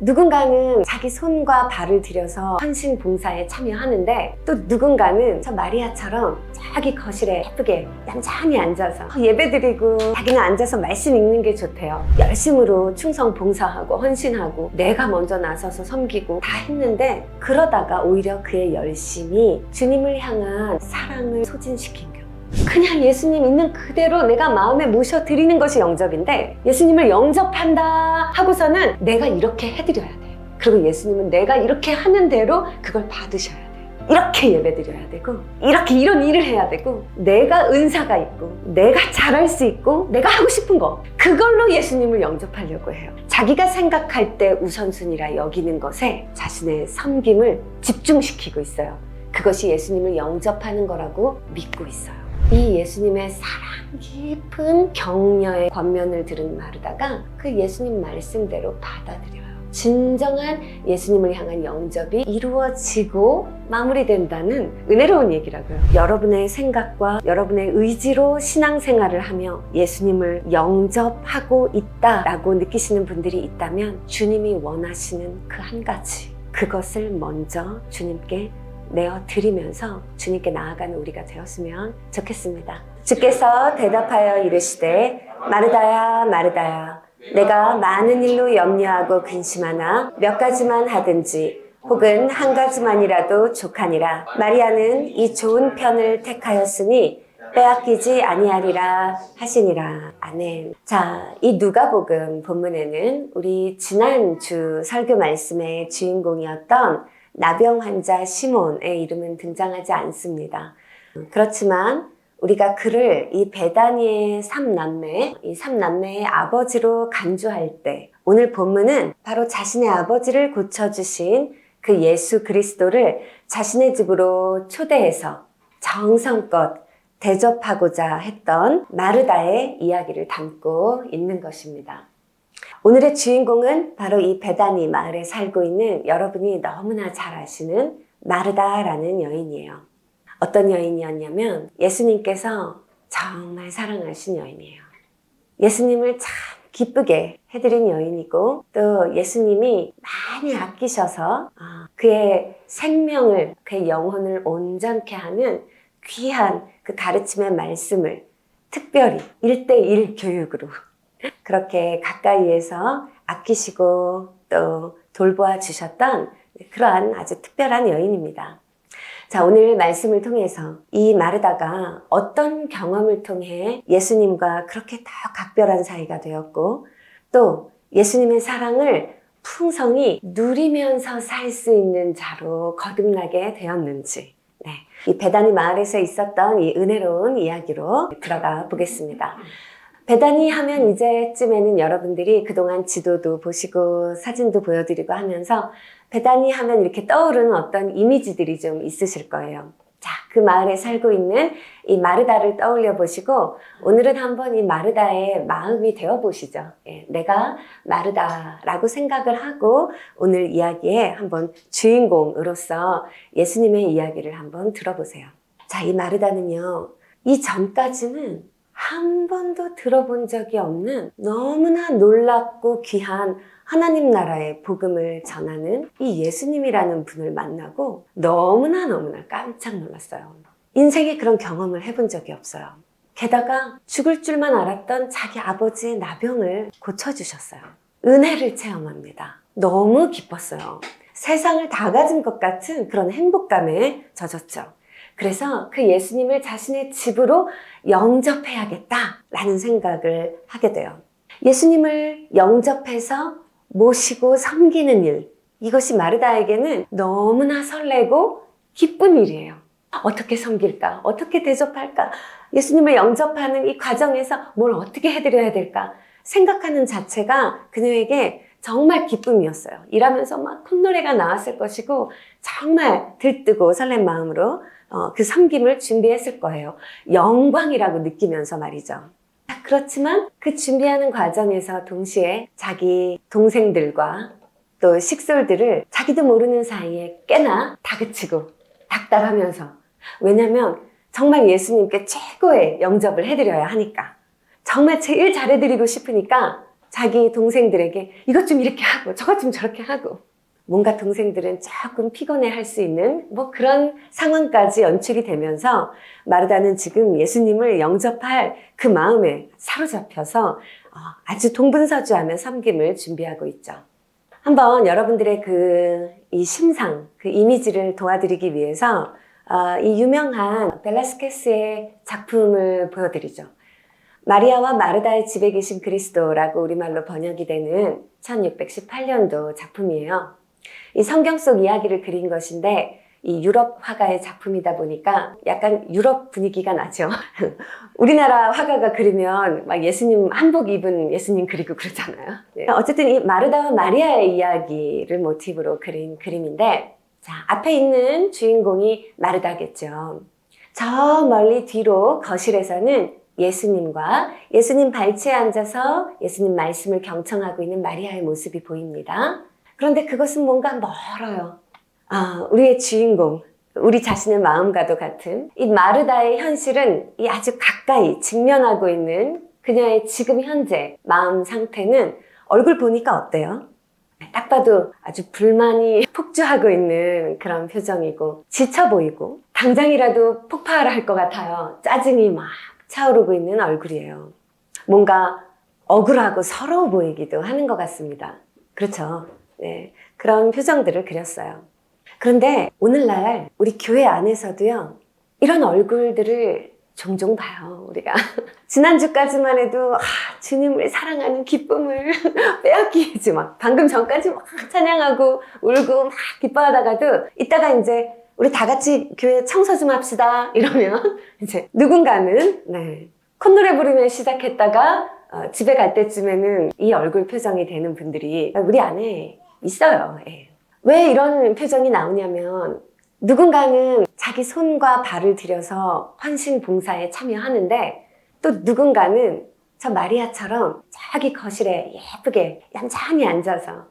누군가는 자기 손과 발을 들여서 헌신 봉사에 참여하는데 또 누군가는 저 마리아처럼 자기 거실에 예쁘게 얌전히 앉아서 예배드리고 자기는 앉아서 말씀 읽는 게 좋대요. 열심으로 충성 봉사하고 헌신하고 내가 먼저 나서서 섬기고 다 했는데 그러다가 오히려 그의 열심이 주님을 향한 사랑을 소진시킨 경우, 그냥 예수님 있는 그대로 내가 마음에 모셔드리는 것이 영접인데 예수님을 영접한다 하고서는 내가 이렇게 해드려야 돼요. 그리고 예수님은 내가 이렇게 하는 대로 그걸 받으셔야 돼요. 이렇게 예배드려야 되고 이렇게 이런 일을 해야 되고 내가 은사가 있고 내가 잘할 수 있고 내가 하고 싶은 거 그걸로 예수님을 영접하려고 해요. 자기가 생각할 때 우선순위라 여기는 것에 자신의 섬김을 집중시키고 있어요. 그것이 예수님을 영접하는 거라고 믿고 있어요. 이 예수님의 사랑 깊은 격려의 권면을 들은 마르다가 그 예수님 말씀대로 받아들여요. 진정한 예수님을 향한 영접이 이루어지고 마무리된다는 은혜로운 얘기라고요. 여러분의 생각과 여러분의 의지로 신앙생활을 하며 예수님을 영접하고 있다라고 느끼시는 분들이 있다면 주님이 원하시는 그 한 가지, 그것을 먼저 주님께 내어드리면서 주님께 나아가는 우리가 되었으면 좋겠습니다. 주께서 대답하여 이르시되 마르다야 마르다야 내가 많은 일로 염려하고 근심하나 몇 가지만 하든지 혹은 한 가지만이라도 족하니라. 마리아는 이 좋은 편을 택하였으니 빼앗기지 아니하리라 하시니라. 아멘. 자, 이 누가복음 본문에는 우리 지난주 설교 말씀의 주인공이었던 나병 환자 시몬의 이름은 등장하지 않습니다. 그렇지만 우리가 그를 이 베다니의 삼남매, 이 삼남매의 아버지로 간주할 때 오늘 본문은 바로 자신의 아버지를 고쳐주신 그 예수 그리스도를 자신의 집으로 초대해서 정성껏 대접하고자 했던 마르다의 이야기를 담고 있는 것입니다. 오늘의 주인공은 바로 이 베다니 마을에 살고 있는 여러분이 너무나 잘 아시는 마르다라는 여인이에요. 어떤 여인이었냐면 예수님께서 정말 사랑하신 여인이에요. 예수님을 참 기쁘게 해드린 여인이고 또 예수님이 많이 아끼셔서 그의 생명을, 그의 영혼을 온전케 하는 귀한 그 가르침의 말씀을 특별히 1:1 교육으로 그렇게 가까이에서 아끼시고 또 돌보아 주셨던 그러한 아주 특별한 여인입니다. 자, 오늘 말씀을 통해서 이 마르다가 어떤 경험을 통해 예수님과 그렇게 더 각별한 사이가 되었고 또 예수님의 사랑을 풍성히 누리면서 살 수 있는 자로 거듭나게 되었는지, 이 베다니 마을에서 있었던 이 은혜로운 이야기로 들어가 보겠습니다. 베다니 하면 이제쯤에는 여러분들이 그동안 지도도 보시고 사진도 보여드리고 하면서 베다니 하면 이렇게 떠오르는 어떤 이미지들이 좀 있으실 거예요. 자, 그 마을에 살고 있는 이 마르다를 떠올려 보시고 오늘은 한번 이 마르다의 마음이 되어 보시죠. 내가 마르다라고 생각을 하고 오늘 이야기의 한번 주인공으로서 예수님의 이야기를 한번 들어보세요. 자, 이 마르다는요, 이 전까지는 한 번도 들어본 적이 없는 너무나 놀랍고 귀한 하나님 나라의 복음을 전하는 이 예수님이라는 분을 만나고 너무나 깜짝 놀랐어요. 인생에 그런 경험을 해본 적이 없어요. 게다가 죽을 줄만 알았던 자기 아버지의 나병을 고쳐주셨어요. 은혜를 체험합니다. 너무 기뻤어요. 세상을 다 가진 것 같은 그런 행복감에 젖었죠. 그래서 그 예수님을 자신의 집으로 영접해야겠다라는 생각을 하게 돼요. 예수님을 영접해서 모시고 섬기는 일, 이것이 마르다에게는 너무나 설레고 기쁜 일이에요. 어떻게 섬길까? 어떻게 대접할까? 예수님을 영접하는 이 과정에서 뭘 어떻게 해드려야 될까? 생각하는 자체가 그녀에게 정말 기쁨이었어요. 일하면서 막 콧노래가 나왔을 것이고 정말 들뜨고 설렘 마음으로 그 섬김을 준비했을 거예요. 영광이라고 느끼면서 말이죠. 그렇지만 그 준비하는 과정에서 동시에 자기 동생들과 또 식솔들을 자기도 모르는 사이에 꽤나 다그치고 닥달하면서, 왜냐면 정말 예수님께 최고의 영접을 해드려야 하니까, 정말 제일 잘해드리고 싶으니까 자기 동생들에게 이것 좀 이렇게 하고 저것 좀 저렇게 하고, 뭔가 동생들은 조금 피곤해 할 수 있는 뭐 그런 상황까지 연출이 되면서 마르다는 지금 예수님을 영접할 그 마음에 사로잡혀서 아주 동분서주하며 섬김을 준비하고 있죠. 한번 여러분들의 이 심상, 그 이미지를 도와드리기 위해서 이 유명한 벨라스케스의 작품을 보여드리죠. 마리아와 마르다의 집에 계신 그리스도라고 우리말로 번역이 되는 1618년도 작품이에요. 이 성경 속 이야기를 그린 것인데 이 유럽 화가의 작품이다 보니까 약간 유럽 분위기가 나죠. 우리나라 화가가 그리면 막 예수님 한복 입은 예수님 그리고 그러잖아요. 어쨌든 이 마르다와 마리아의 이야기를 모티브로 그린 그림인데, 자, 앞에 있는 주인공이 마르다겠죠. 저 멀리 뒤로 거실에서는 예수님과 예수님 발치에 앉아서 예수님 말씀을 경청하고 있는 마리아의 모습이 보입니다. 그런데 그것은 뭔가 멀어요. 우리의 주인공, 우리 자신의 마음과도 같은 이 마르다의 현실은 이 아주 가까이 직면하고 있는 그녀의 지금 현재 마음 상태는 얼굴 보니까 어때요? 딱 봐도 아주 불만이 폭주하고 있는 그런 표정이고, 지쳐 보이고 당장이라도 폭발할 것 같아요. 짜증이 막 차오르고 있는 얼굴이에요. 뭔가 억울하고 서러워 보이기도 하는 것 같습니다. 그렇죠? 네, 그런 표정들을 그렸어요. 그런데 오늘날 우리 교회 안에서도요, 이런 얼굴들을 종종 봐요, 우리가. 지난주까지만 해도 주님을 사랑하는 기쁨을 빼앗기지 막 방금 전까지 막 찬양하고 울고 막 기뻐하다가도 이따가 이제 우리 다 같이 교회 청소 좀 합시다 이러면 이제 누군가는 콧노래 부르며 시작했다가 집에 갈 때쯤에는 이 얼굴 표정이 되는 분들이 우리 안에 있어요. 왜 이런 표정이 나오냐면, 누군가는 자기 손과 발을 들여서 헌신 봉사에 참여하는데, 또 누군가는 저 마리아처럼 자기 거실에 예쁘게 얌전히 앉아서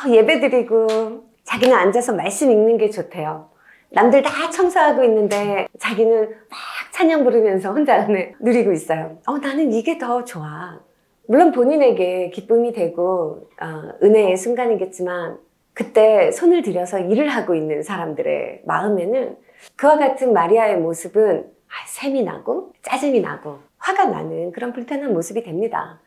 예배드리고 자기는 앉아서 말씀 읽는 게 좋대요. 남들 다 청소하고 있는데 자기는 막 찬양 부르면서 혼자 누리고 있어요. 나는 이게 더 좋아. 물론 본인에게 기쁨이 되고 은혜의 순간이겠지만, 그때 손을 들여서 일을 하고 있는 사람들의 마음에는 그와 같은 마리아의 모습은 샘이 나고 짜증이 나고 화가 나는 그런 불편한 모습이 됩니다.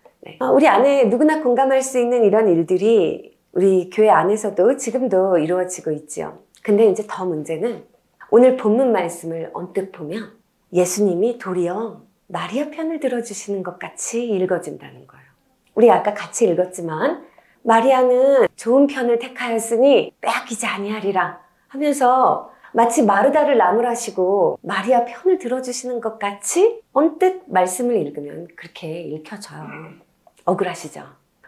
우리 안에 누구나 공감할 수 있는 이런 일들이 우리 교회 안에서도 지금도 이루어지고 있죠. 근데 이제 더 문제는 오늘 본문 말씀을 언뜻 보면 예수님이 도리어 마리아 편을 들어주시는 것 같이 읽어진다는 거예요. 우리 아까 같이 읽었지만 마리아는 좋은 편을 택하였으니 빼앗기지 아니하리라 하면서 마치 마르다를 나무라시고 마리아 편을 들어주시는 것 같이 언뜻 말씀을 읽으면 그렇게 읽혀져요. 억울하시죠?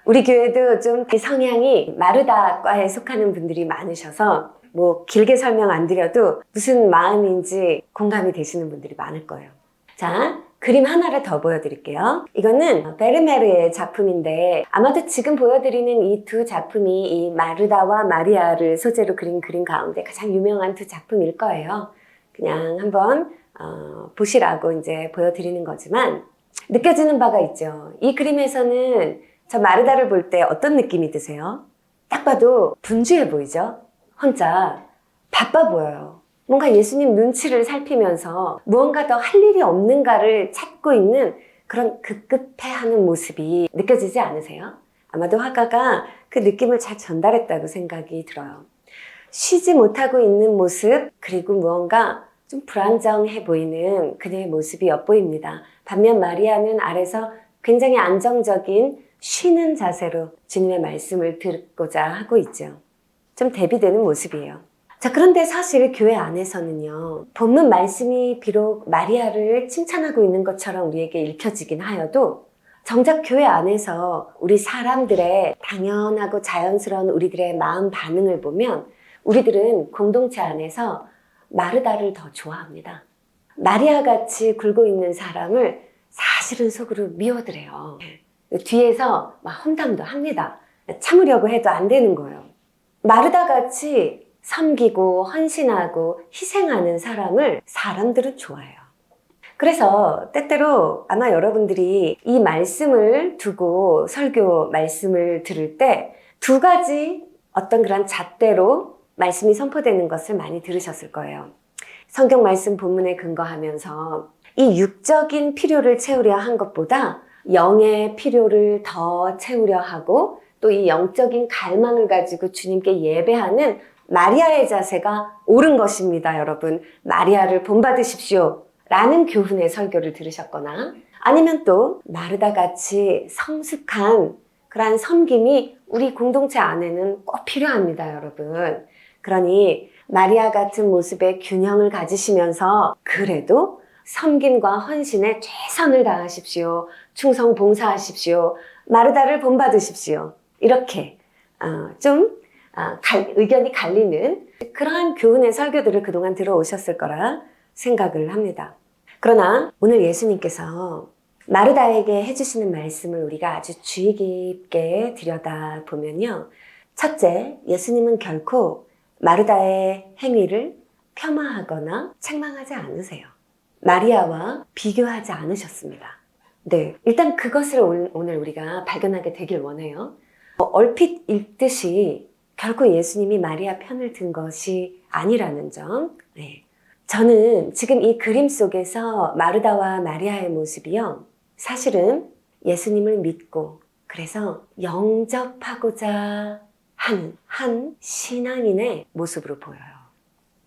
우리 교회도 좀 그 성향이 마르다과에 속하는 분들이 많으셔서 뭐 길게 설명 안 드려도 무슨 마음인지 공감이 되시는 분들이 많을 거예요. 자, 그림 하나를 더 보여드릴게요. 이거는 베르메르의 작품인데 아마도 지금 보여드리는 이 두 작품이 이 마르다와 마리아를 소재로 그린 그림 가운데 가장 유명한 두 작품일 거예요. 그냥 한번 보시라고 이제 보여드리는 거지만 느껴지는 바가 있죠. 이 그림에서는 저 마르다를 볼 때 어떤 느낌이 드세요? 딱 봐도 분주해 보이죠? 혼자 바빠 보여요. 뭔가 예수님 눈치를 살피면서 무언가 더 할 일이 없는가를 찾고 있는 그런 급급해하는 모습이 느껴지지 않으세요? 아마도 화가가 그 느낌을 잘 전달했다고 생각이 들어요. 쉬지 못하고 있는 모습, 그리고 무언가 좀 불안정해 보이는 그녀의 모습이 엿보입니다. 반면 마리아는 아래서 굉장히 안정적인 쉬는 자세로 주님의 말씀을 듣고자 하고 있죠. 좀 대비되는 모습이에요. 자, 그런데 사실 교회 안에서는요, 본문 말씀이 비록 마리아를 칭찬하고 있는 것처럼 우리에게 읽혀지긴 하여도 정작 교회 안에서 우리 사람들의 당연하고 자연스러운 우리들의 마음 반응을 보면 우리들은 공동체 안에서 마르다를 더 좋아합니다. 마리아 같이 굴고 있는 사람을 사실은 속으로 미워드려요. 뒤에서 막 험담도 합니다. 참으려고 해도 안 되는 거예요. 마르다 같이 섬기고 헌신하고 희생하는 사람을 사람들은 좋아해요. 그래서 때때로 아마 여러분들이 이 말씀을 두고 설교 말씀을 들을 때 두 가지 어떤 그런 잣대로 말씀이 선포되는 것을 많이 들으셨을 거예요. 성경 말씀 본문에 근거하면서 이 육적인 필요를 채우려 한 것보다 영의 필요를 더 채우려 하고 또 이 영적인 갈망을 가지고 주님께 예배하는 마리아의 자세가 옳은 것입니다, 여러분. 마리아를 본받으십시오 라는 교훈의 설교를 들으셨거나 아니면 또 마르다 같이 성숙한 그러한 섬김이 우리 공동체 안에는 꼭 필요합니다, 여러분. 그러니 마리아 같은 모습의 균형을 가지시면서 그래도 섬김과 헌신에 최선을 다하십시오. 충성 봉사하십시오. 마르다를 본받으십시오. 이렇게 의견이 갈리는 그러한 교훈의 설교들을 그동안 들어오셨을 거라 생각을 합니다. 그러나 오늘 예수님께서 마르다에게 해주시는 말씀을 우리가 아주 주의 깊게 들여다보면요. 첫째, 예수님은 결코 마르다의 행위를 폄하하거나 책망하지 않으세요. 마리아와 비교하지 않으셨습니다. 네, 일단 그것을 오늘 우리가 발견하게 되길 원해요. 얼핏 읽듯이 결코 예수님이 마리아 편을 든 것이 아니라는 점. 네. 저는 지금 이 그림 속에서 마르다와 마리아의 모습이요. 사실은 예수님을 믿고 그래서 영접하고자 하는 한 신앙인의 모습으로 보여요.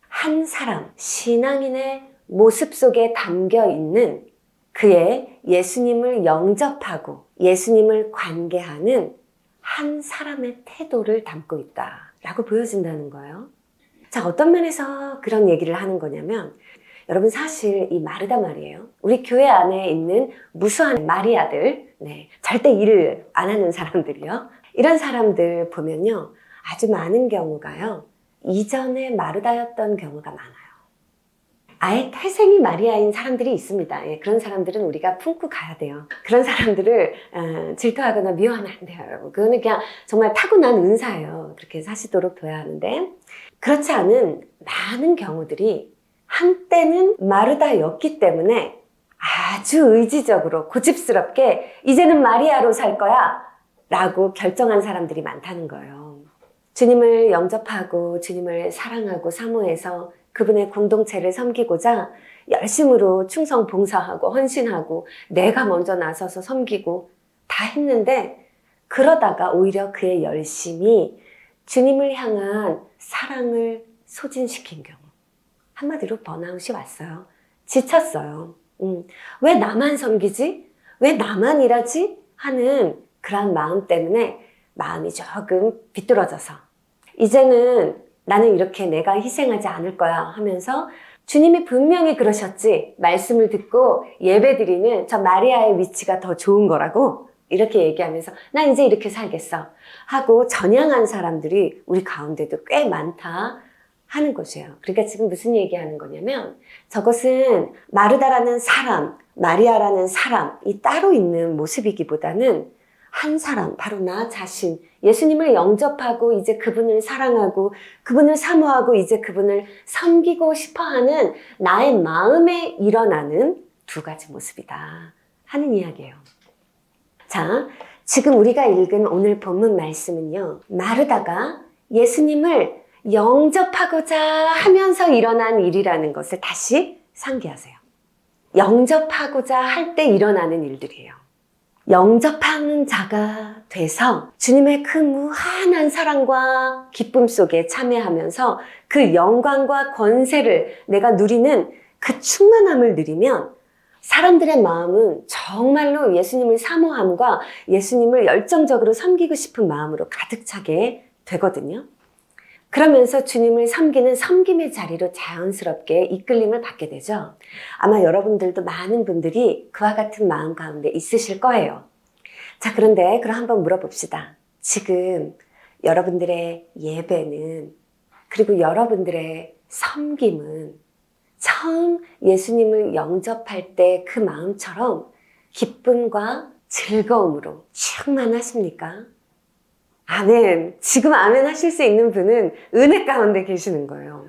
한 사람, 신앙인의 모습 속에 담겨 있는 그의 예수님을 영접하고 예수님을 관계하는 한 사람의 태도를 담고 있다라고 보여진다는 거예요. 자, 어떤 면에서 그런 얘기를 하는 거냐면 여러분 사실 이 마르다 말이에요. 우리 교회 안에 있는 무수한 마리아들, 절대 일을 안 하는 사람들이요. 이런 사람들 보면요. 아주 많은 경우가요. 이전에 마르다였던 경우가 많아요. 아예 태생이 마리아인 사람들이 있습니다. 그런 사람들은 우리가 품고 가야 돼요. 그런 사람들을 질투하거나 미워하면 안 돼요, 여러분. 그거는 그냥 정말 타고난 은사예요. 그렇게 사시도록 둬야 하는데 그렇지 않은 많은 경우들이 한때는 마르다였기 때문에 아주 의지적으로 고집스럽게 이제는 마리아로 살 거야 라고 결정한 사람들이 많다는 거예요. 주님을 영접하고 주님을 사랑하고 사모해서 그분의 공동체를 섬기고자 열심으로 충성 봉사하고 헌신하고 내가 먼저 나서서 섬기고 다 했는데 그러다가 오히려 그의 열심이 주님을 향한 사랑을 소진시킨 경우. 한마디로 번아웃이 왔어요. 지쳤어요. 왜 나만 섬기지? 왜 나만 일하지? 하는 그런 마음 때문에 마음이 조금 비뚤어져서 이제는 나는 이렇게 내가 희생하지 않을 거야 하면서 주님이 분명히 그러셨지 말씀을 듣고 예배드리는 저 마리아의 위치가 더 좋은 거라고 이렇게 얘기하면서 나 이제 이렇게 살겠어 하고 전향한 사람들이 우리 가운데도 꽤 많다 하는 것이에요. 그러니까 지금 무슨 얘기하는 거냐면 저것은 마르다라는 사람, 마리아라는 사람이 따로 있는 모습이기보다는 한 사람, 바로 나 자신, 예수님을 영접하고 이제 그분을 사랑하고 그분을 사모하고 이제 그분을 섬기고 싶어하는 나의 마음에 일어나는 두 가지 모습이다 하는 이야기예요. 자, 지금 우리가 읽은 오늘 본문 말씀은요. 마르다가 예수님을 영접하고자 하면서 일어난 일이라는 것을 다시 상기하세요. 영접하고자 할 때 일어나는 일들이에요. 영접하는 자가 돼서 주님의 그 무한한 사랑과 기쁨 속에 참여하면서 그 영광과 권세를 내가 누리는 그 충만함을 누리면 사람들의 마음은 정말로 예수님을 사모함과 예수님을 열정적으로 섬기고 싶은 마음으로 가득 차게 되거든요. 그러면서 주님을 섬기는 섬김의 자리로 자연스럽게 이끌림을 받게 되죠. 아마 여러분들도 많은 분들이 그와 같은 마음 가운데 있으실 거예요. 자, 그런데 그럼 한번 물어봅시다. 지금 여러분들의 예배는 그리고 여러분들의 섬김은 처음 예수님을 영접할 때 그 마음처럼 기쁨과 즐거움으로 충만하십니까? 아멘. 지금 아멘 하실 수 있는 분은 은혜 가운데 계시는 거예요.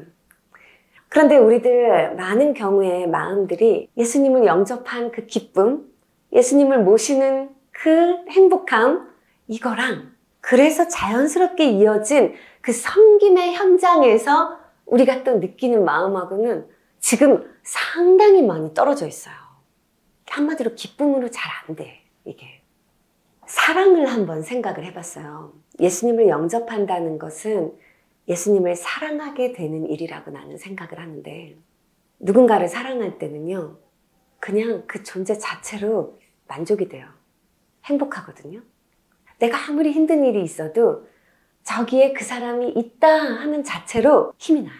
그런데 우리들 많은 경우에 마음들이 예수님을 영접한 그 기쁨, 예수님을 모시는 그 행복함, 이거랑 그래서 자연스럽게 이어진 그 섬김의 현장에서 우리가 또 느끼는 마음하고는 지금 상당히 많이 떨어져 있어요. 한마디로 기쁨으로 잘 안 돼, 이게. 사랑을 한번 생각을 해봤어요. 예수님을 영접한다는 것은 예수님을 사랑하게 되는 일이라고 나는 생각을 하는데, 누군가를 사랑할 때는요, 그냥 그 존재 자체로 만족이 돼요. 행복하거든요. 내가 아무리 힘든 일이 있어도 저기에 그 사람이 있다 하는 자체로 힘이 나요.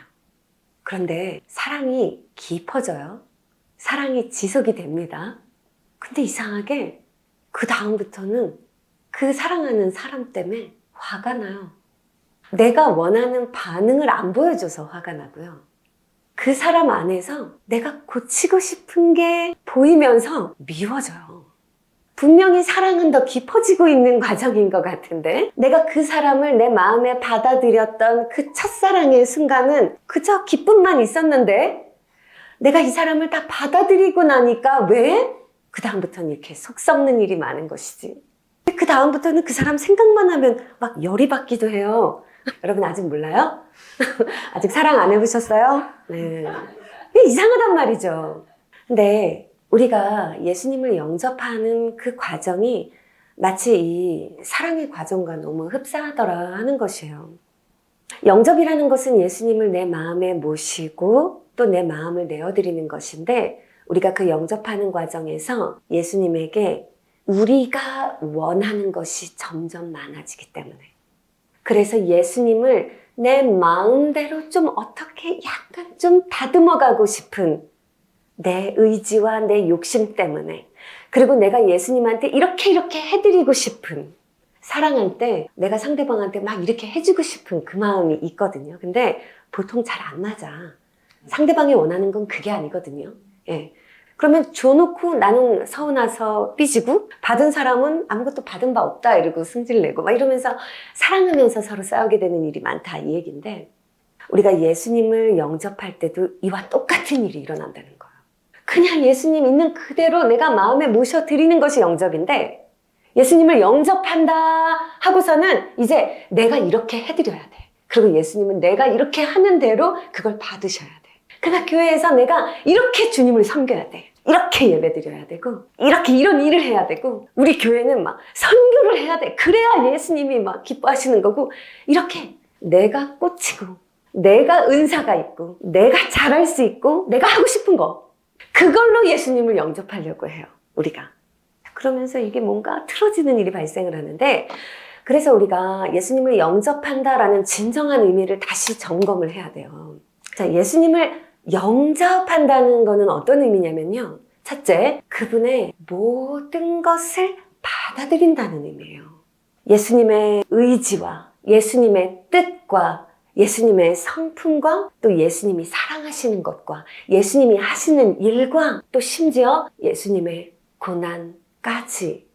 그런데 사랑이 깊어져요. 사랑이 지속이 됩니다. 근데 이상하게 그 다음부터는 그 사랑하는 사람 때문에 화가 나요. 내가 원하는 반응을 안 보여줘서 화가 나고요. 그 사람 안에서 내가 고치고 싶은 게 보이면서 미워져요. 분명히 사랑은 더 깊어지고 있는 과정인 것 같은데, 내가 그 사람을 내 마음에 받아들였던 그 첫사랑의 순간은 그저 기쁨만 있었는데, 내가 이 사람을 다 받아들이고 나니까 왜? 그 다음부터는 이렇게 속 썩는 일이 많은 것이지. 그 다음부터는 그 사람 생각만 하면 막 열이 받기도 해요. 여러분 아직 몰라요? 아직 사랑 안 해보셨어요? 네. 이상하단 말이죠. 근데 우리가 예수님을 영접하는 그 과정이 마치 이 사랑의 과정과 너무 흡사하더라 하는 것이에요. 영접이라는 것은 예수님을 내 마음에 모시고 또 내 마음을 내어드리는 것인데, 우리가 그 영접하는 과정에서 예수님에게 우리가 원하는 것이 점점 많아지기 때문에, 그래서 예수님을 내 마음대로 좀 어떻게 약간 좀 다듬어가고 싶은 내 의지와 내 욕심 때문에, 그리고 내가 예수님한테 이렇게 해드리고 싶은, 사랑할 때 내가 상대방한테 막 이렇게 해주고 싶은 그 마음이 있거든요. 근데 보통 잘 안 맞아. 상대방이 원하는 건 그게 아니거든요. 예. 그러면 줘놓고 나는 서운해서 삐지고, 받은 사람은 아무것도 받은 바 없다 이러고 승질내고 막 이러면서 사랑하면서 서로 싸우게 되는 일이 많다, 이 얘기인데, 우리가 예수님을 영접할 때도 이와 똑같은 일이 일어난다는 거예요. 그냥 예수님 있는 그대로 내가 마음에 모셔드리는 것이 영접인데, 예수님을 영접한다 하고서는 이제 내가 이렇게 해드려야 돼. 그리고 예수님은 내가 이렇게 하는 대로 그걸 받으셔야 돼. 그러니까 교회에서 내가 이렇게 주님을 섬겨야 돼. 이렇게 예배드려야 되고, 이렇게 이런 일을 해야 되고, 우리 교회는 막 선교를 해야 돼. 그래야 예수님이 막 기뻐하시는 거고, 이렇게 내가 꽂히고, 내가 은사가 있고, 내가 잘할 수 있고, 내가 하고 싶은 거, 그걸로 예수님을 영접하려고 해요, 우리가. 그러면서 이게 뭔가 틀어지는 일이 발생을 하는데, 그래서 우리가 예수님을 영접한다라는 진정한 의미를 다시 점검을 해야 돼요. 자, 예수님을 영접한다는 거는 어떤 의미냐면요. 첫째, 그분의 모든 것을 받아들인다는 의미예요. 예수님의 의지와 예수님의 뜻과 예수님의 성품과 또 예수님이 사랑하시는 것과 예수님이 하시는 일과 또 심지어 예수님의 고난까지,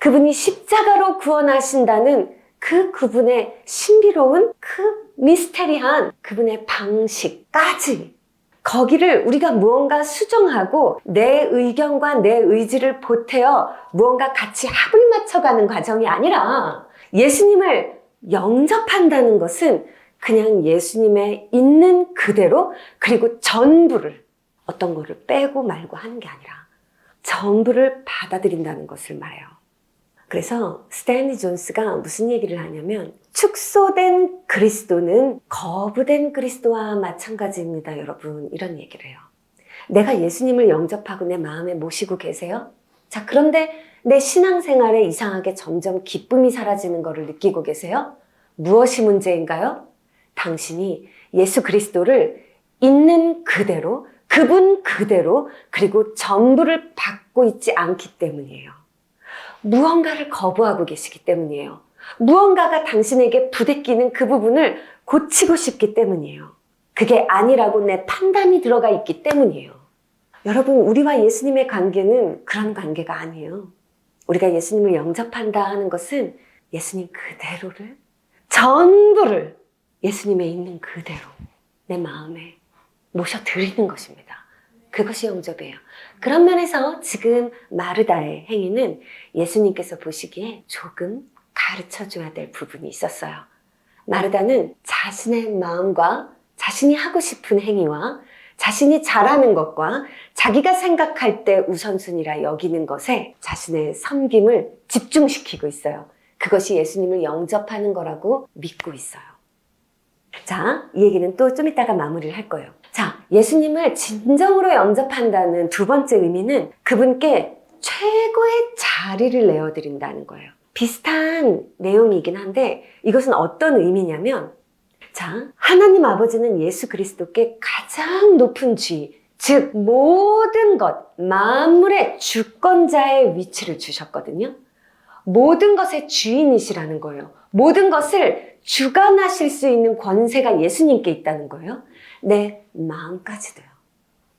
그분이 십자가로 구원하신다는 그분의 신비로운 그 미스테리한 그분의 방식까지, 거기를 우리가 무언가 수정하고 내 의견과 내 의지를 보태어 무언가 같이 합을 맞춰가는 과정이 아니라, 예수님을 영접한다는 것은 그냥 예수님의 있는 그대로, 그리고 전부를, 어떤 거를 빼고 말고 하는 게 아니라 전부를 받아들인다는 것을 말해요. 그래서 스탠리 존스가 무슨 얘기를 하냐면, 축소된 그리스도는 거부된 그리스도와 마찬가지입니다, 여러분. 이런 얘기를 해요. 내가 예수님을 영접하고 내 마음에 모시고 계세요? 자, 그런데 내 신앙생활에 이상하게 점점 기쁨이 사라지는 것을 느끼고 계세요? 무엇이 문제인가요? 당신이 예수 그리스도를 있는 그대로, 그분 그대로, 그리고 전부를 받고 있지 않기 때문이에요. 무언가를 거부하고 계시기 때문이에요. 무언가가 당신에게 부대끼는 그 부분을 고치고 싶기 때문이에요. 그게 아니라고 내 판단이 들어가 있기 때문이에요. 여러분, 우리와 예수님의 관계는 그런 관계가 아니에요. 우리가 예수님을 영접한다 하는 것은 예수님 그대로를, 전부를 예수님의 있는 그대로 내 마음에 모셔드리는 것입니다. 그것이 영접이에요. 그런 면에서 지금 마르다의 행위는 예수님께서 보시기에 조금 가르쳐줘야 될 부분이 있었어요. 마르다는 자신의 마음과 자신이 하고 싶은 행위와 자신이 잘하는 것과 자기가 생각할 때 우선순위라 여기는 것에 자신의 섬김을 집중시키고 있어요. 그것이 예수님을 영접하는 거라고 믿고 있어요. 자, 이 얘기는 또 좀 이따가 마무리를 할 거예요. 자, 예수님을 진정으로 영접한다는 두 번째 의미는 그분께 최고의 자리를 내어드린다는 거예요. 비슷한 내용이긴 한데 이것은 어떤 의미냐면, 자, 하나님 아버지는 예수 그리스도께 가장 높은 지위, 즉 모든 것, 만물의 주권자의 위치를 주셨거든요. 모든 것의 주인이시라는 거예요. 모든 것을 주관하실 수 있는 권세가 예수님께 있다는 거예요. 내 마음까지도요.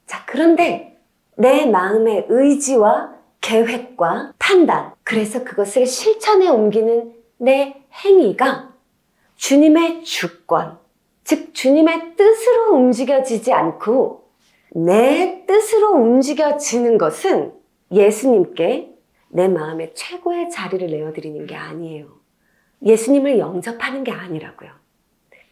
자, 그런데 내 마음의 의지와 계획과 판단, 그래서 그것을 실천에 옮기는 내 행위가 주님의 주권, 즉 주님의 뜻으로 움직여지지 않고 내 뜻으로 움직여지는 것은 예수님께 내 마음의 최고의 자리를 내어드리는 게 아니에요. 예수님을 영접하는 게 아니라고요.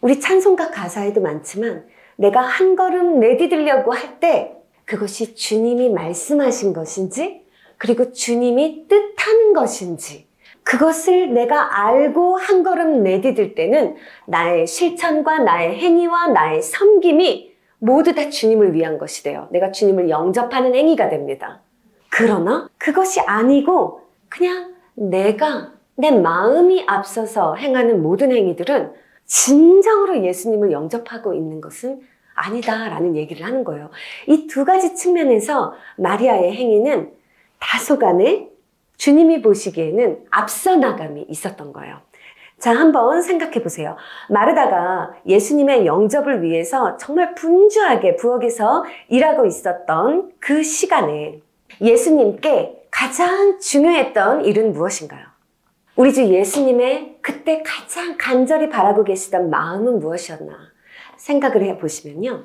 우리 찬송가 가사에도 많지만 내가 한 걸음 내디디려고 할 때 그것이 주님이 말씀하신 것인지 그리고 주님이 뜻하는 것인지 그것을 내가 알고 한 걸음 내디딜 때는 나의 실천과 나의 행위와 나의 섬김이 모두 다 주님을 위한 것이 돼요. 내가 주님을 영접하는 행위가 됩니다. 그러나 그것이 아니고 그냥 내가 내 마음이 앞서서 행하는 모든 행위들은 진정으로 예수님을 영접하고 있는 것은 아니다라는 얘기를 하는 거예요. 이 두 가지 측면에서 마리아의 행위는 다소간에 주님이 보시기에는 앞서 나감이 있었던 거예요. 자, 한번 생각해 보세요. 마르다가 예수님의 영접을 위해서 정말 분주하게 부엌에서 일하고 있었던 그 시간에 예수님께 가장 중요했던 일은 무엇인가요? 우리 주 예수님의 그때 가장 간절히 바라고 계시던 마음은 무엇이었나 생각을 해보시면요.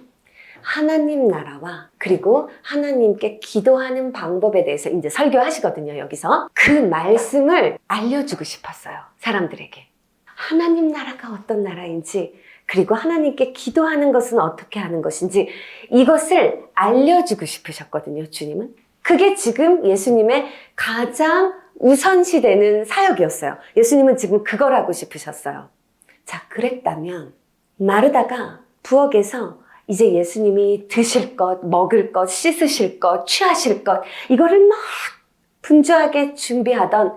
하나님 나라와 그리고 하나님께 기도하는 방법에 대해서 이제 설교하시거든요, 여기서. 그 말씀을 알려주고 싶었어요, 사람들에게. 하나님 나라가 어떤 나라인지, 그리고 하나님께 기도하는 것은 어떻게 하는 것인지 이것을 알려주고 싶으셨거든요, 주님은. 그게 지금 예수님의 가장 우선시되는 사역이었어요. 예수님은 지금 그걸 하고 싶으셨어요. 자, 그랬다면 마르다가 부엌에서 이제 예수님이 드실 것, 먹을 것, 씻으실 것, 취하실 것 이거를 막 분주하게 준비하던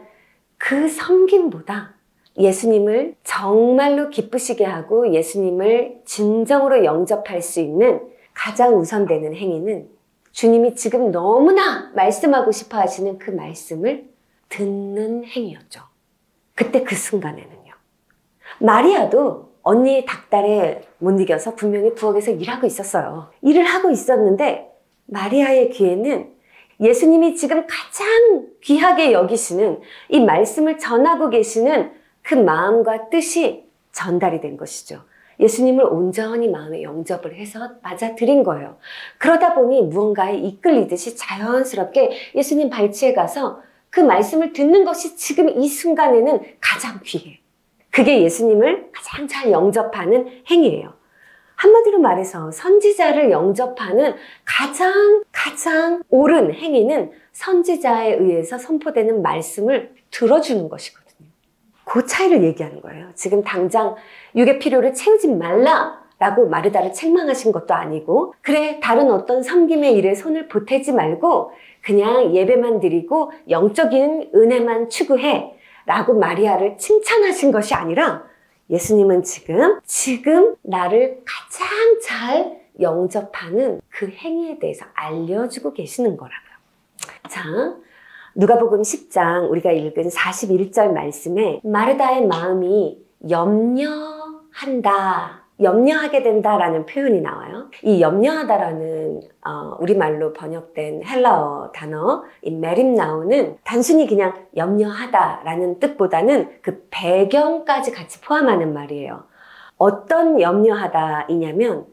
그 섬김보다 예수님을 정말로 기쁘시게 하고 예수님을 진정으로 영접할 수 있는 가장 우선되는 행위는 주님이 지금 너무나 말씀하고 싶어 하시는 그 말씀을 듣는 행위였죠. 그때 그 순간에는요. 마리아도 언니의 닭달에 못 이겨서 분명히 부엌에서 일하고 있었어요. 일을 하고 있었는데 마리아의 귀에는 예수님이 지금 가장 귀하게 여기시는 이 말씀을 전하고 계시는 그 마음과 뜻이 전달이 된 것이죠. 예수님을 온전히 마음에 영접을 해서 맞아들인 거예요. 그러다 보니 무언가에 이끌리듯이 자연스럽게 예수님 발치에 가서 그 말씀을 듣는 것이 지금 이 순간에는 가장 귀해. 그게 예수님을 가장 잘 영접하는 행위예요. 한마디로 말해서 선지자를 영접하는 가장 옳은 행위는 선지자에 의해서 선포되는 말씀을 들어주는 것이거든요. 그 차이를 얘기하는 거예요. 지금 당장 육의 필요를 채우지 말라라고 마르다를 책망하신 것도 아니고, 그래 다른 어떤 섬김의 일에 손을 보태지 말고 그냥 예배만 드리고 영적인 은혜만 추구해 라고 마리아를 칭찬하신 것이 아니라 예수님은 지금 나를 가장 잘 영접하는 그 행위에 대해서 알려주고 계시는 거라고요. 자, 누가복음 10장 우리가 읽은 41절 말씀에 마르다의 마음이 염려하게 된다라는 표현이 나와요. 이 염려하다라는 우리말로 번역된 헬라어 단어 이 메림나우는 단순히 그냥 염려하다라는 뜻보다는 그 배경까지 같이 포함하는 말이에요. 어떤 염려하다이냐면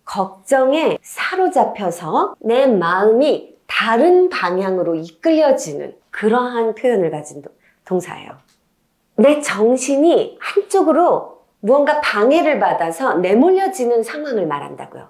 걱정에 사로잡혀서 내 마음이 다른 방향으로 이끌려지는 그러한 표현을 가진 동사예요. 내 정신이 한쪽으로 무언가 방해를 받아서 내몰려지는 상황을 말한다고요.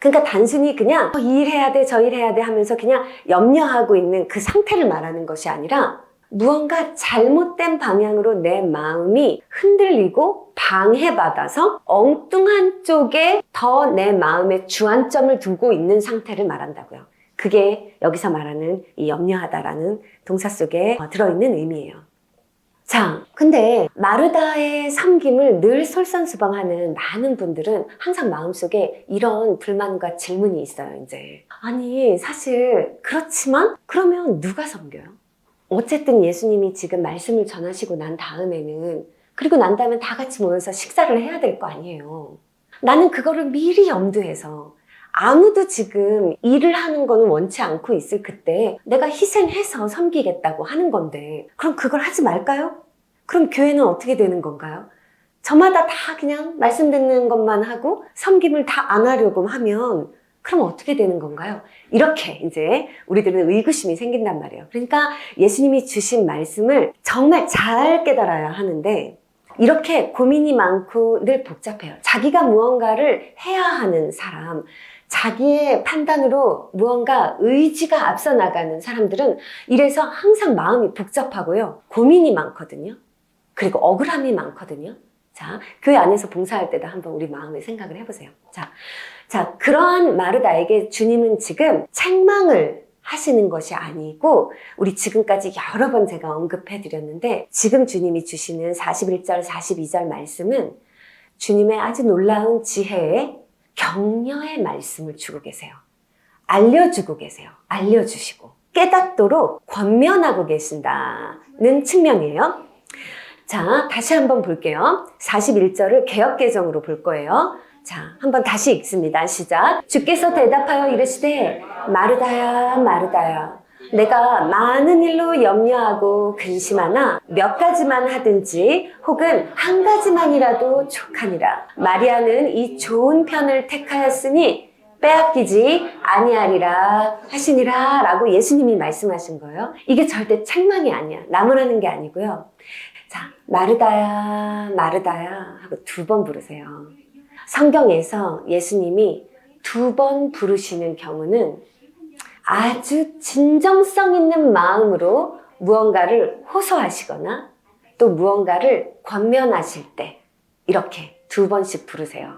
그러니까 단순히 그냥 이 일 해야 돼, 저 일 해야 돼 하면서 그냥 염려하고 있는 그 상태를 말하는 것이 아니라 무언가 잘못된 방향으로 내 마음이 흔들리고 방해받아서 엉뚱한 쪽에 더 내 마음의 주안점을 두고 있는 상태를 말한다고요. 그게 여기서 말하는 이 염려하다라는 동사 속에 들어있는 의미예요. 자, 근데 마르다의 섬김을 늘 솔선수범하는 많은 분들은 항상 마음속에 이런 불만과 질문이 있어요, 이제. 아니, 사실 그렇지만 그러면 누가 섬겨요? 어쨌든 예수님이 지금 말씀을 전하시고 난 다음에는, 그리고 난 다음에 다 같이 모여서 식사를 해야 될 거 아니에요. 나는 그거를 미리 염두해서 아무도 지금 일을 하는 거는 원치 않고 있을 그때 내가 희생해서 섬기겠다고 하는 건데, 그럼 그걸 하지 말까요? 그럼 교회는 어떻게 되는 건가요? 저마다 다 그냥 말씀 듣는 것만 하고 섬김을 다 안 하려고 하면 그럼 어떻게 되는 건가요? 이렇게 이제 우리들은 의구심이 생긴단 말이에요. 그러니까 예수님이 주신 말씀을 정말 잘 깨달아야 하는데, 이렇게 고민이 많고 늘 복잡해요. 자기가 무언가를 해야 하는 사람, 자기의 판단으로 무언가 의지가 앞서 나가는 사람들은 이래서 항상 마음이 복잡하고요. 고민이 많거든요. 그리고 억울함이 많거든요. 자, 교회 안에서 봉사할 때도 한번 우리 마음의 생각을 해보세요. 자, 그러한 마르다에게 주님은 지금 책망을 하시는 것이 아니고, 우리 지금까지 여러 번 제가 언급해 드렸는데, 지금 주님이 주시는 41절, 42절 말씀은 주님의 아주 놀라운 지혜에 격려의 말씀을 주고 계세요. 알려주고 계세요. 알려주시고 깨닫도록 권면하고 계신다는 측면이에요. 자, 다시 한번 볼게요. 41절을 개역개정으로 볼 거예요. 자, 한번 다시 읽습니다. 시작. 주께서 대답하여 이르시되 마르다야 마르다야, 내가 많은 일로 염려하고 근심하나 몇 가지만 하든지 혹은 한 가지만이라도 족하니라. 마리아는 이 좋은 편을 택하였으니 빼앗기지 아니하리라 하시니라 라고 예수님이 말씀하신 거예요. 이게 절대 책망이 아니야. 나무라는 게 아니고요. 자, 마르다야 마르다야 하고 2번 부르세요. 성경에서 예수님이 2번 부르시는 경우는 아주 진정성 있는 마음으로 무언가를 호소하시거나 또 무언가를 권면하실 때 이렇게 2번씩 부르세요.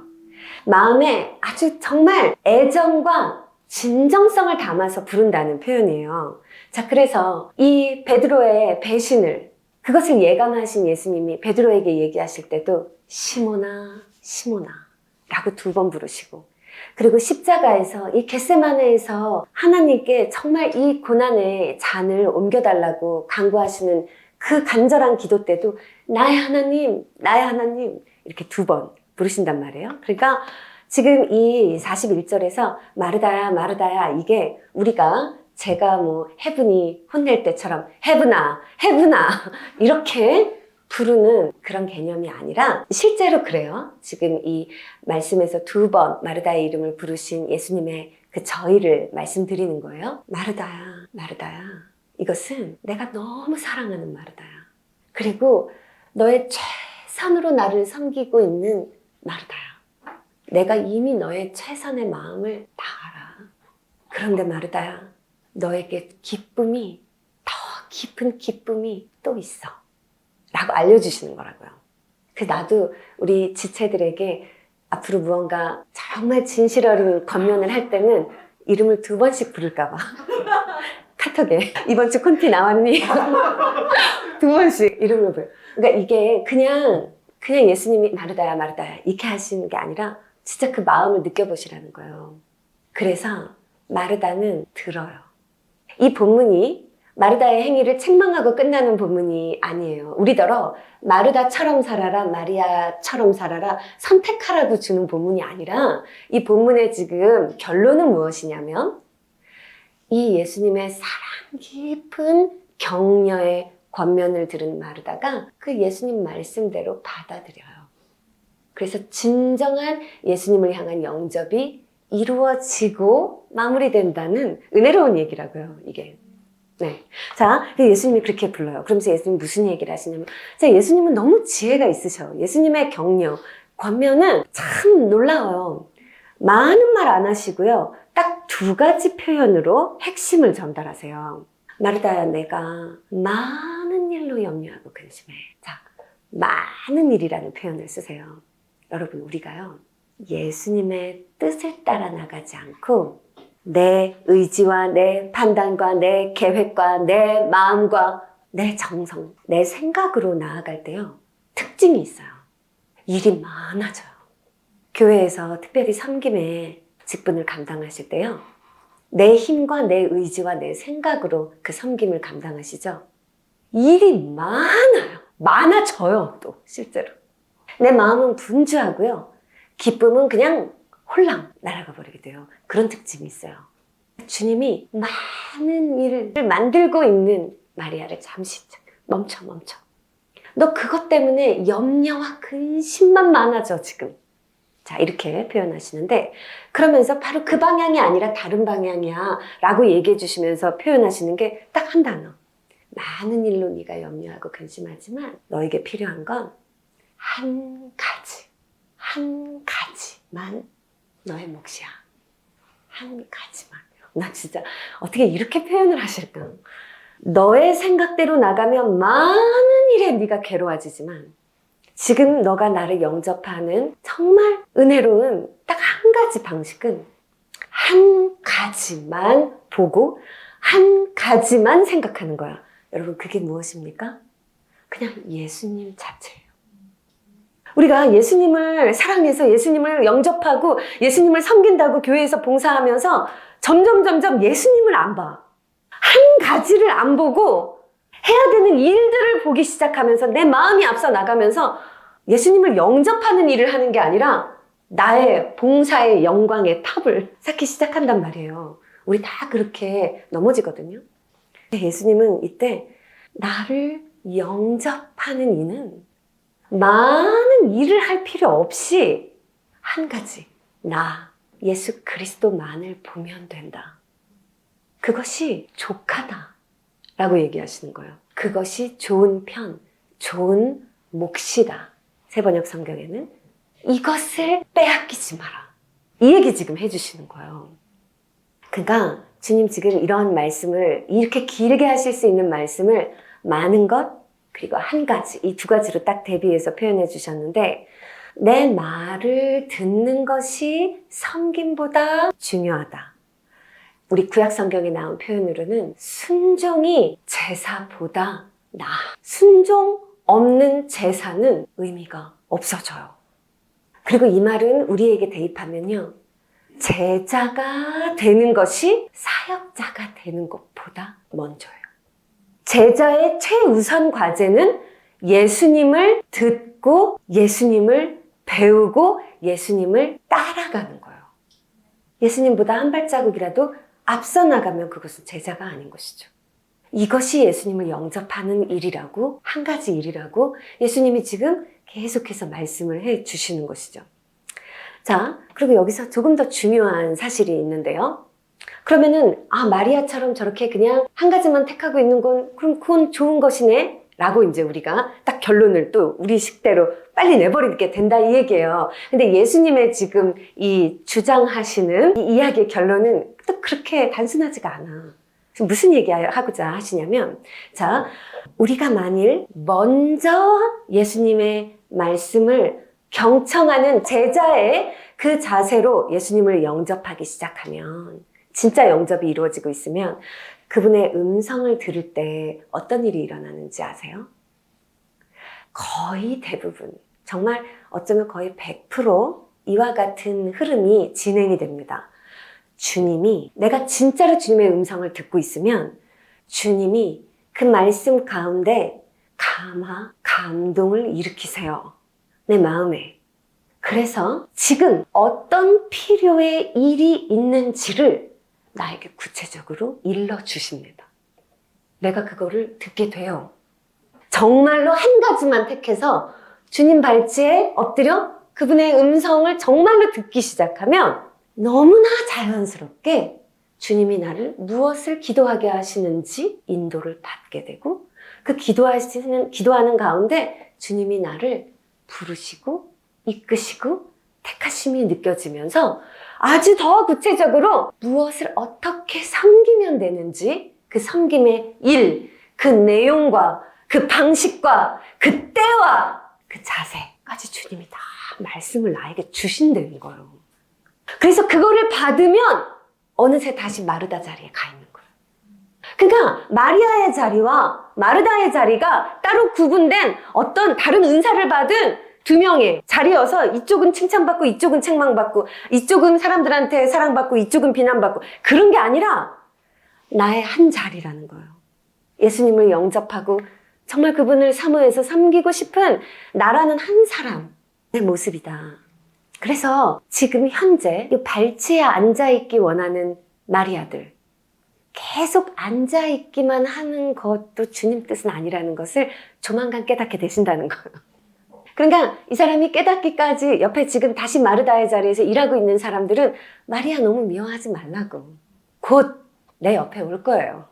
마음에 아주 정말 애정과 진정성을 담아서 부른다는 표현이에요. 자, 그래서 이 베드로의 배신을, 그것을 예감하신 예수님이 베드로에게 얘기하실 때도 시몬아 시몬아 라고 2번 부르시고, 그리고 십자가에서 이 겟세마네에서 하나님께 정말 이 고난의 잔을 옮겨달라고 간구하시는 그 간절한 기도 때도 나의 하나님 이렇게 2번 부르신단 말이에요. 그러니까 지금 이 41절에서 마르다야 마르다야, 이게 우리가 제가 뭐 해분이 혼낼 때처럼 해분아 이렇게 부르는 그런 개념이 아니라 실제로 그래요. 지금 이 말씀에서 2번 마르다의 이름을 부르신 예수님의 그 저희를 말씀드리는 거예요. 마르다야 마르다야, 이것은 내가 너무 사랑하는 마르다야. 그리고 너의 최선으로 나를 섬기고 있는 마르다야. 내가 이미 너의 최선의 마음을 다 알아. 그런데 마르다야, 너에게 기쁨이, 더 깊은 기쁨이 또 있어 라고 알려주시는 거라고요. 그래서 나도 우리 지체들에게 앞으로 무언가 정말 진실어를 권면을 할 때는 이름을 2번씩 부를까 봐. 카톡에 이번 주 콘티 나왔니? 2번씩 이름을 부르. 그러니까 이게 그냥 예수님이 마르다야 마르다야 이렇게 하시는 게 아니라 진짜 그 마음을 느껴보시라는 거예요. 그래서 마르다는 들어요. 이 본문이 마르다의 행위를 책망하고 끝나는 본문이 아니에요. 우리더러 마르다처럼 살아라, 마리아처럼 살아라, 선택하라고 주는 본문이 아니라, 이 본문의 지금 결론은 무엇이냐면 이 예수님의 사랑 깊은 격려의 권면을 들은 마르다가 그 예수님 말씀대로 받아들여요. 그래서 진정한 예수님을 향한 영접이 이루어지고 마무리된다는 은혜로운 얘기라고요, 이게. 네. 자, 예수님이 그렇게 불러요. 그러면서 예수님이 무슨 얘기를 하시냐면, 자, 예수님은 너무 지혜가 있으셔. 예수님의 격려, 권면은 참 놀라워요. 많은 말 안 하시고요. 딱 두 가지 표현으로 핵심을 전달하세요. 마르다야, 내가 많은 일로 염려하고 근심해. 자, 많은 일이라는 표현을 쓰세요. 여러분, 우리가요, 예수님의 뜻을 따라 나가지 않고 내 의지와 내 판단과 내 계획과 내 마음과 내 정성, 내 생각으로 나아갈 때요, 특징이 있어요. 일이 많아져요. 교회에서 특별히 섬김의 직분을 감당하실 때요, 내 힘과 내 의지와 내 생각으로 그 섬김을 감당하시죠. 일이 많아요. 많아져요, 또 실제로. 내 마음은 분주하고요, 기쁨은 그냥 홀랑 날아가 버리게 돼요. 그런 특징이 있어요. 주님이 많은 일을 만들고 있는 마리아를 잠시 멈춰. 너 그것 때문에 염려와 근심만 많아져 지금. 자, 이렇게 표현하시는데, 그러면서 바로 그 방향이 아니라 다른 방향이야 라고 얘기해 주시면서 표현하시는 게 딱 한 단어. 많은 일로 네가 염려하고 근심하지만 너에게 필요한 건 한 가지만 너의 몫이야. 한 가지만. 나 진짜 어떻게 이렇게 표현을 하실까? 너의 생각대로 나가면 많은 일에 네가 괴로워지지만 지금 너가 나를 영접하는 정말 은혜로운 딱 한 가지 방식은 한 가지만 보고 한 가지만 생각하는 거야. 여러분, 그게 무엇입니까? 그냥 예수님 자체예요. 우리가 예수님을 사랑해서 예수님을 영접하고 예수님을 섬긴다고 교회에서 봉사하면서 점점 예수님을 안 봐. 한 가지를 안 보고 해야 되는 일들을 보기 시작하면서 내 마음이 앞서 나가면서 예수님을 영접하는 일을 하는 게 아니라 나의 봉사의 영광의 탑을 쌓기 시작한단 말이에요. 우리 다 그렇게 넘어지거든요. 예수님은 이때 나를 영접하는 이는 많은 일을 할 필요 없이 한 가지, 나 예수 그리스도만을 보면 된다. 그것이 족하다 라고 얘기하시는 거예요. 그것이 좋은 편, 좋은 몫이다. 세번역 성경에는 이것을 빼앗기지 마라. 이 얘기 지금 해주시는 거예요. 그러니까 주님 지금 이런 말씀을, 이렇게 길게 하실 수 있는 말씀을 많은 것, 그리고 한 가지, 이 두 가지로 딱 대비해서 표현해 주셨는데, 내 말을 듣는 것이 섬김보다 중요하다. 우리 구약 성경에 나온 표현으로는 순종이 제사보다 나아. 순종 없는 제사는 의미가 없어져요. 그리고 이 말은 우리에게 대입하면요, 제자가 되는 것이 사역자가 되는 것보다 먼저예요. 제자의 최우선 과제는 예수님을 듣고 예수님을 배우고 예수님을 따라가는 거예요. 예수님보다 한 발자국이라도 앞서 나가면 그것은 제자가 아닌 것이죠. 이것이 예수님을 영접하는 일이라고, 한 가지 일이라고 예수님이 지금 계속해서 말씀을 해 주시는 것이죠. 자, 그리고 여기서 조금 더 중요한 사실이 있는데요. 그러면은 마리아처럼 저렇게 그냥 한 가지만 택하고 있는 건 그럼 그건 좋은 것이네 라고 이제 우리가 딱 결론을 또 우리 식대로 빨리 내버리게 된다 이 얘기예요. 근데 예수님의 지금 이 주장하시는 이 이야기의 결론은 또 그렇게 단순하지가 않아. 무슨 얘기하고자 하시냐면, 자, 우리가 만일 먼저 예수님의 말씀을 경청하는 제자의 그 자세로 예수님을 영접하기 시작하면, 진짜 영접이 이루어지고 있으면 그분의 음성을 들을 때 어떤 일이 일어나는지 아세요? 거의 대부분, 정말 어쩌면 거의 100% 이와 같은 흐름이 진행이 됩니다. 주님이, 내가 진짜로 주님의 음성을 듣고 있으면 주님이 그 말씀 가운데 감동을 일으키세요. 내 마음에. 그래서 지금 어떤 필요의 일이 있는지를 나에게 구체적으로 일러주십니다. 내가 그거를 듣게 돼요. 정말로 한 가지만 택해서 주님 발치에 엎드려 그분의 음성을 정말로 듣기 시작하면 너무나 자연스럽게 주님이 나를 무엇을 기도하게 하시는지 인도를 받게 되고 그 기도하는 가운데 주님이 나를 부르시고 이끄시고 택하심이 느껴지면서 아주 더 구체적으로 무엇을 어떻게 섬기면 되는지 그 섬김의 일, 그 내용과 그 방식과 그 때와 그 자세까지 주님이 다 말씀을 나에게 주신다는 거예요. 그래서 그거를 받으면 어느새 다시 마르다 자리에 가 있는 거예요. 그러니까 마리아의 자리와 마르다의 자리가 따로 구분된 어떤 다른 은사를 받은 두 명의 자리여서 이쪽은 칭찬받고 이쪽은 책망받고 이쪽은 사람들한테 사랑받고 이쪽은 비난받고 그런 게 아니라 나의 한 자리라는 거예요. 예수님을 영접하고 정말 그분을 사모해서 섬기고 싶은 나라는 한 사람의 모습이다. 그래서 지금 현재 이 발치에 앉아있기 원하는 마리아들 계속 앉아있기만 하는 것도 주님 뜻은 아니라는 것을 조만간 깨닫게 되신다는 거예요. 그러니까 이 사람이 깨닫기까지 옆에 지금 다시 마르다의 자리에서 일하고 있는 사람들은 마리아 너무 미워하지 말라고 곧 내 옆에 올 거예요.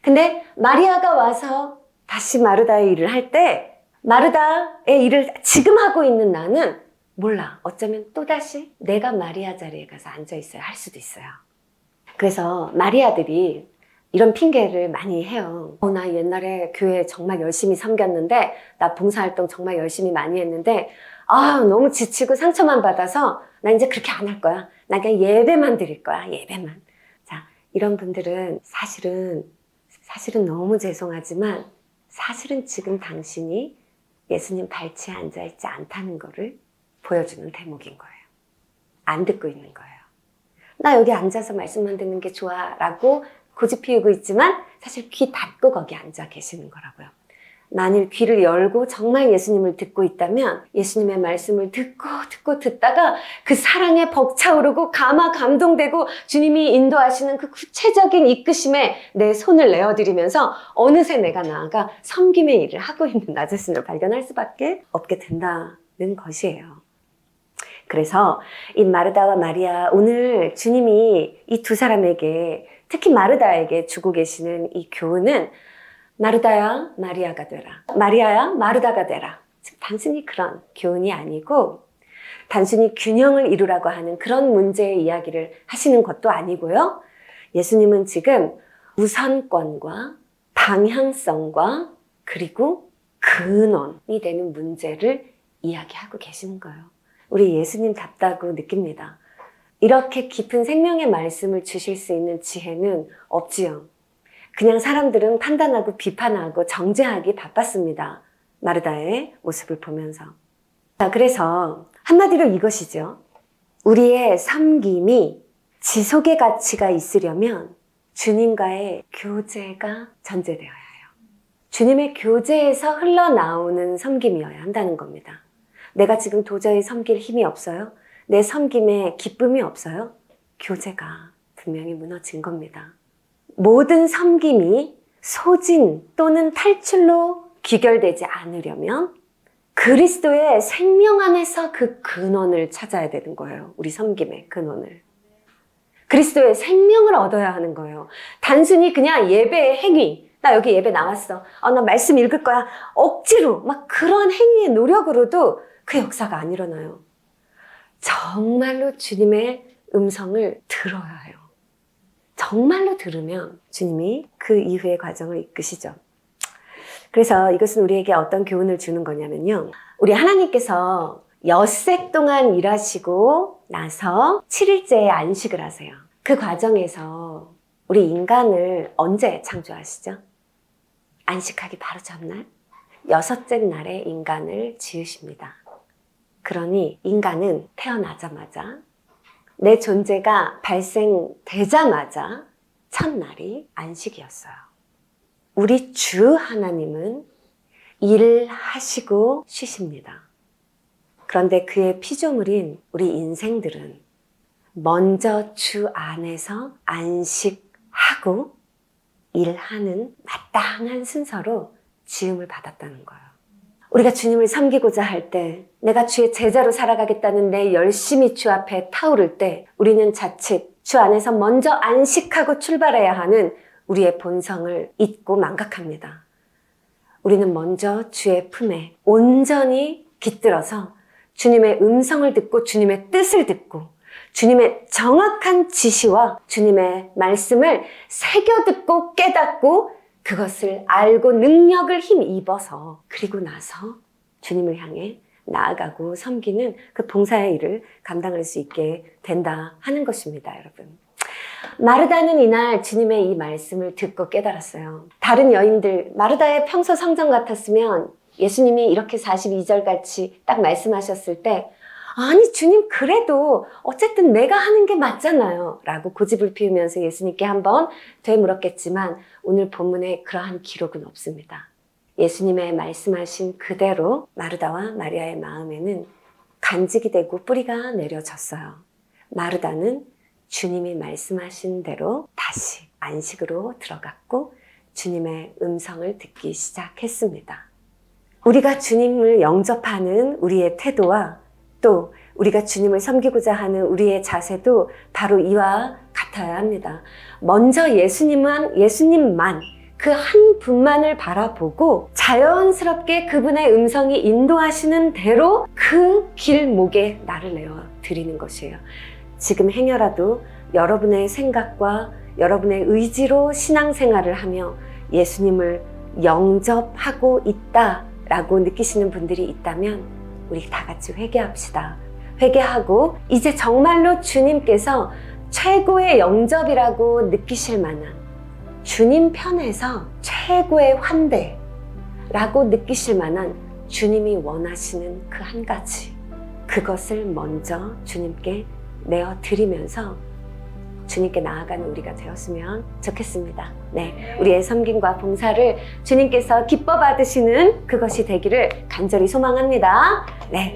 근데 마리아가 와서 다시 마르다의 일을 할 때 마르다의 일을 지금 하고 있는 나는 몰라. 어쩌면 또다시 내가 마리아 자리에 가서 앉아있어야 할 수도 있어요. 그래서 마리아들이 이런 핑계를 많이 해요. 나 옛날에 교회 정말 열심히 섬겼는데 나 봉사활동 정말 열심히 많이 했는데 너무 지치고 상처만 받아서 나 이제 그렇게 안 할 거야. 나 그냥 예배만 드릴 거야. 예배만. 자, 이런 분들은 사실은 너무 죄송하지만 사실은 지금 당신이 예수님 발치에 앉아있지 않다는 거를 보여주는 대목인 거예요. 안 듣고 있는 거예요. 나 여기 앉아서 말씀만 듣는 게 좋아 라고 고집 피우고 있지만 사실 귀 닫고 거기 앉아 계시는 거라고요. 만일 귀를 열고 정말 예수님을 듣고 있다면 예수님의 말씀을 듣다가 그 사랑에 벅차오르고 감동되고 주님이 인도하시는 그 구체적인 이끄심에 내 손을 내어드리면서 어느새 내가 나아가 섬김의 일을 하고 있는 나 자신을 발견할 수밖에 없게 된다는 것이에요. 그래서 이 마르다와 마리아, 오늘 주님이 이 두 사람에게 특히 마르다에게 주고 계시는 이 교훈은 마르다야 마리아가 되라, 마리아야 마르다가 되라. 즉 단순히 그런 교훈이 아니고 단순히 균형을 이루라고 하는 그런 문제의 이야기를 하시는 것도 아니고요. 예수님은 지금 우선권과 방향성과 그리고 근원이 되는 문제를 이야기하고 계시는 거예요. 우리 예수님답다고 느낍니다. 이렇게 깊은 생명의 말씀을 주실 수 있는 지혜는 없지요. 그냥 사람들은 판단하고 비판하고 정죄하기 바빴습니다. 마르다의 모습을 보면서. 자, 그래서 한마디로 이것이죠. 우리의 섬김이 지속의 가치가 있으려면 주님과의 교제가 전제되어야 해요. 주님의 교제에서 흘러나오는 섬김이어야 한다는 겁니다. 내가 지금 도저히 섬길 힘이 없어요? 내 섬김에 기쁨이 없어요? 교제가 분명히 무너진 겁니다. 모든 섬김이 소진 또는 탈출로 귀결되지 않으려면 그리스도의 생명 안에서 그 근원을 찾아야 되는 거예요. 우리 섬김의 근원을. 그리스도의 생명을 얻어야 하는 거예요. 단순히 그냥 예배의 행위, 나 여기 예배 나왔어. 나 말씀 읽을 거야. 억지로 막 그런 행위의 노력으로도 그 역사가 안 일어나요. 정말로 주님의 음성을 들어야 해요. 정말로 들으면 주님이 그 이후의 과정을 이끄시죠. 그래서 이것은 우리에게 어떤 교훈을 주는 거냐면요. 우리 하나님께서 엿새 동안 일하시고 나서 7일째에 안식을 하세요. 그 과정에서 우리 인간을 언제 창조하시죠? 안식하기 바로 전날? 6째 날에 인간을 지으십니다. 그러니 인간은 태어나자마자 내 존재가 발생되자마자 첫날이 안식이었어요. 우리 주 하나님은 일을 하시고 쉬십니다. 그런데 그의 피조물인 우리 인생들은 먼저 주 안에서 안식하고 일하는 마땅한 순서로 지음을 받았다는 거예요. 우리가 주님을 섬기고자 할 때, 내가 주의 제자로 살아가겠다는 내 열심이 주 앞에 타오를 때, 우리는 자칫 주 안에서 먼저 안식하고 출발해야 하는 우리의 본성을 잊고 망각합니다. 우리는 먼저 주의 품에 온전히 깃들어서 주님의 음성을 듣고 주님의 뜻을 듣고 주님의 정확한 지시와 주님의 말씀을 새겨 듣고 깨닫고 그것을 알고 능력을 힘입어서 그리고 나서 주님을 향해 나아가고 섬기는 그 봉사의 일을 감당할 수 있게 된다 하는 것입니다, 여러분. 마르다는 이날 주님의 이 말씀을 듣고 깨달았어요. 다른 여인들, 마르다의 평소 성정 같았으면 예수님이 이렇게 42절 같이 딱 말씀하셨을 때 아니 주님 그래도 어쨌든 내가 하는 게 맞잖아요 라고 고집을 피우면서 예수님께 한번 되물었겠지만 오늘 본문에 그러한 기록은 없습니다. 예수님의 말씀하신 그대로 마르다와 마리아의 마음에는 간직이 되고 뿌리가 내려졌어요. 마르다는 주님이 말씀하신 대로 다시 안식으로 들어갔고 주님의 음성을 듣기 시작했습니다. 우리가 주님을 영접하는 우리의 태도와 또 우리가 주님을 섬기고자 하는 우리의 자세도 바로 이와 같아야 합니다. 먼저 예수님만 그 한 분만을 바라보고 자연스럽게 그분의 음성이 인도하시는 대로 그 길목에 나를 내어 드리는 것이에요. 지금 행여라도 여러분의 생각과 여러분의 의지로 신앙생활을 하며 예수님을 영접하고 있다라고 느끼시는 분들이 있다면 우리 다 같이 회개합시다. 회개하고 이제 정말로 주님께서 최고의 영접이라고 느끼실 만한 주님 편에서 최고의 환대라고 느끼실 만한 주님이 원하시는 그 한 가지 그것을 먼저 주님께 내어드리면서 주님께 나아가는 우리가 되었으면 좋겠습니다. 네, 우리의 섬김과 봉사를 주님께서 기뻐 받으시는 그것이 되기를 간절히 소망합니다. 네,